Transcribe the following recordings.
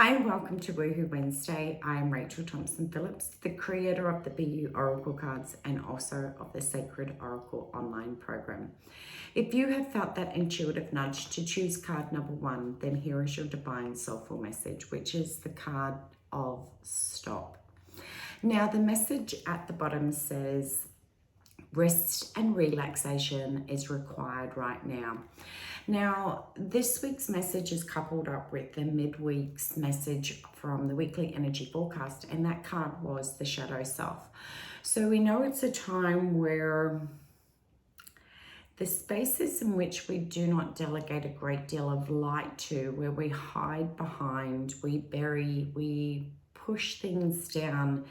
Hi and welcome to Woohoo Wednesday. I am Rachael Thompson Phillips, the creator of the BEYOU Oracle Cards and also of the Sacred Oracle online program. If you have felt that intuitive nudge to choose card number 1, then here is your divine soulful message, which is the card of stop. Now, the message at the bottom says, rest and relaxation is required right now. Now, this week's message is coupled up with the midweek's message from the weekly energy forecast, and that card was the shadow self. So we know it's a time where the spaces in which we do not delegate a great deal of light to, where we hide behind, we bury, we push things down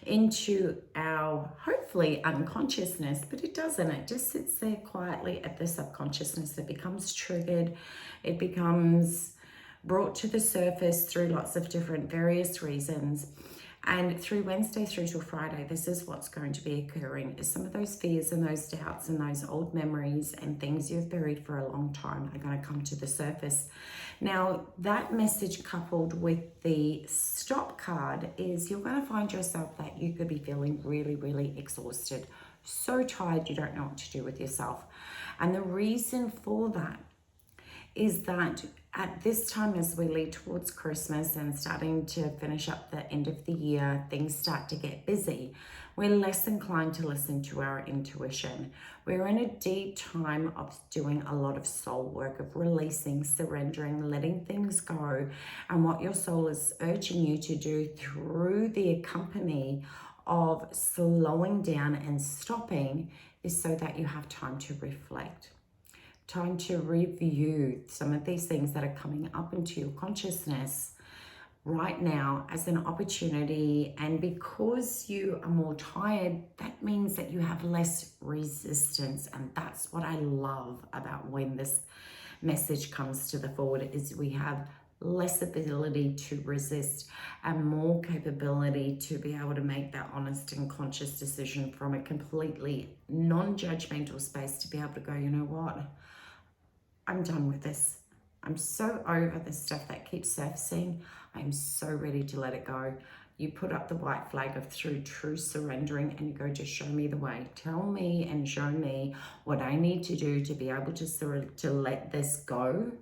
into our hopefully unconsciousness, but it doesn't. It just sits there quietly at the subconsciousness. It becomes triggered. It becomes brought to the surface through lots of different various reasons. And through Wednesday through till Friday, this is what's going to be occurring, is some of those fears and those doubts and those old memories and things you've buried for a long time are going to come to the surface. Now, that message coupled with the stop card is you're going to find yourself that you could be feeling really, really exhausted, so tired you don't know what to do with yourself. And the reason for that is that at this time, as we lead towards Christmas and starting to finish up the end of the year, things start to get busy. We're less inclined to listen to our intuition. We're in a deep time of doing a lot of soul work, of releasing, surrendering, letting things go. And what your soul is urging you to do through the accompany of slowing down and stopping is so that you have time to reflect. Time to review some of these things that are coming up into your consciousness right now as an opportunity. And because you are more tired, that means that you have less resistance. And that's what I love about when this message comes to the forward, is we have less ability to resist and more capability to be able to make that honest and conscious decision from a completely non-judgmental space, to be able to go, you know what? I'm done with this. I'm so over the stuff that keeps surfacing. I'm so ready to let it go. You put up the white flag of through true surrendering and you go, just show me the way. Tell me and show me what I need to do to be able to let this go.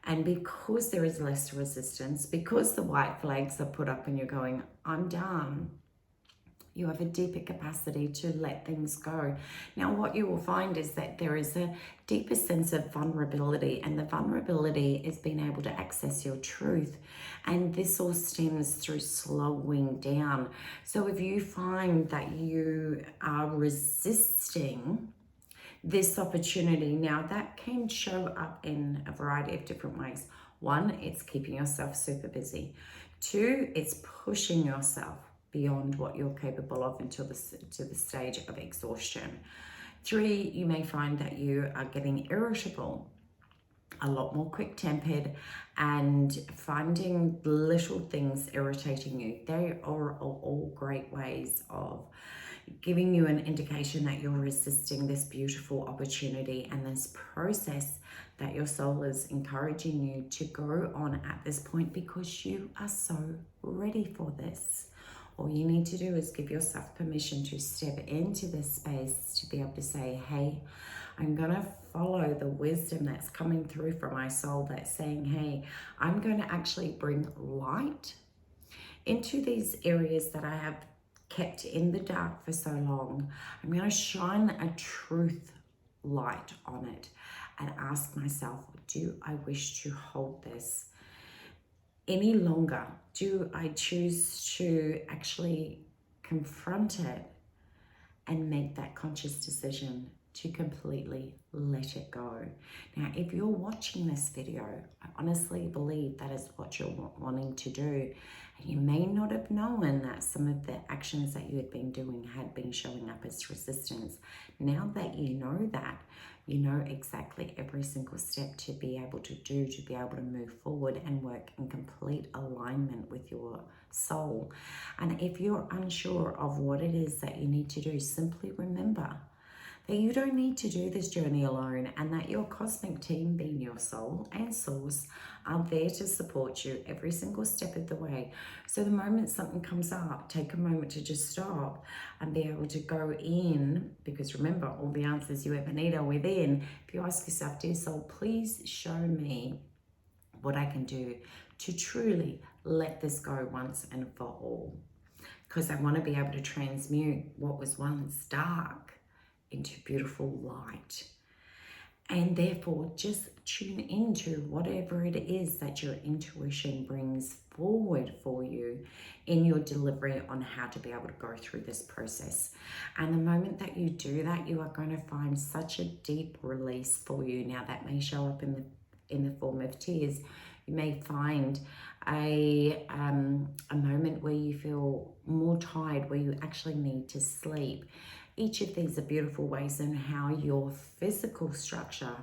And because there is less resistance, because the white flags are put up and you're going, I'm done, you have a deeper capacity to let things go. Now, what you will find is that there is a deeper sense of vulnerability, and the vulnerability is being able to access your truth. And this all stems through slowing down. So if you find that you are resisting this opportunity, now that can show up in a variety of different ways. 1, it's keeping yourself super busy. 2, it's pushing yourself beyond what you're capable of until to the stage of exhaustion. 3, you may find that you are getting irritable, a lot more quick-tempered, and finding little things irritating you. They are all great ways of giving you an indication that you're resisting this beautiful opportunity and this process that your soul is encouraging you to go on at this point, because you are so ready for this. All you need to do is give yourself permission to step into this space, to be able to say, hey, I'm going to follow the wisdom that's coming through from my soul that's saying, hey, I'm going to actually bring light into these areas that I have kept in the dark for so long. I'm going to shine a truth light on it and ask myself, do I wish to hold this any longer? Do I choose to actually confront it and make that conscious decision to completely let it go? Now, if you're watching this video, I honestly believe that is what you're wanting to do. And you may not have known that some of the actions that you had been doing had been showing up as resistance. Now that you know that, you know exactly every single step to be able to do, to be able to move forward and work in complete alignment with your soul. And if you're unsure of what it is that you need to do, simply remember that you don't need to do this journey alone, and that your cosmic team, being your soul and source, are there to support you every single step of the way. So the moment something comes up, take a moment to just stop and be able to go in, because remember, all the answers you ever need are within. If you ask yourself, dear soul, please show me what I can do to truly let this go once and for all. Because I want to be able to transmute what was once dark into beautiful light. And therefore, just tune into whatever it is that your intuition brings forward for you in your delivery on how to be able to go through this process. And the moment that you do that, you are going to find such a deep release for you. Now, that may show up in the form of tears. You may find a moment where you feel more tired, where you actually need to sleep. Each of these are beautiful ways in how your physical structure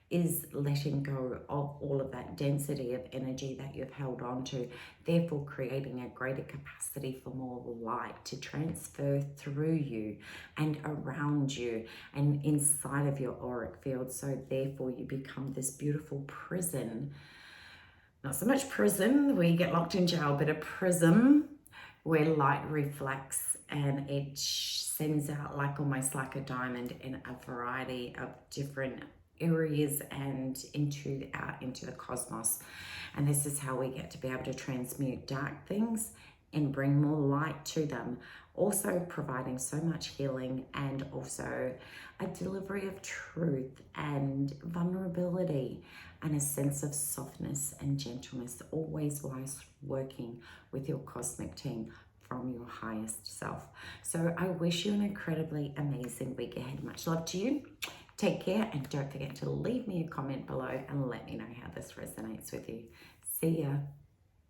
is letting go of all of that density of energy that you've held on to, therefore creating a greater capacity for more light to transfer through you and around you and inside of your auric field. So therefore you become this beautiful prison. Not so much prison where you get locked in jail, but a prism where light reflects and it sends out like almost like a diamond in a variety of different areas and out into the cosmos. And this is how we get to be able to transmute dark things and bring more light to them, also providing so much healing and also a delivery of truth and vulnerability and a sense of softness and gentleness, always whilst working with your cosmic team from your highest self. So I wish you an incredibly amazing week ahead. Much love to you. Take care, and don't forget to leave me a comment below and let me know how this resonates with you. See ya.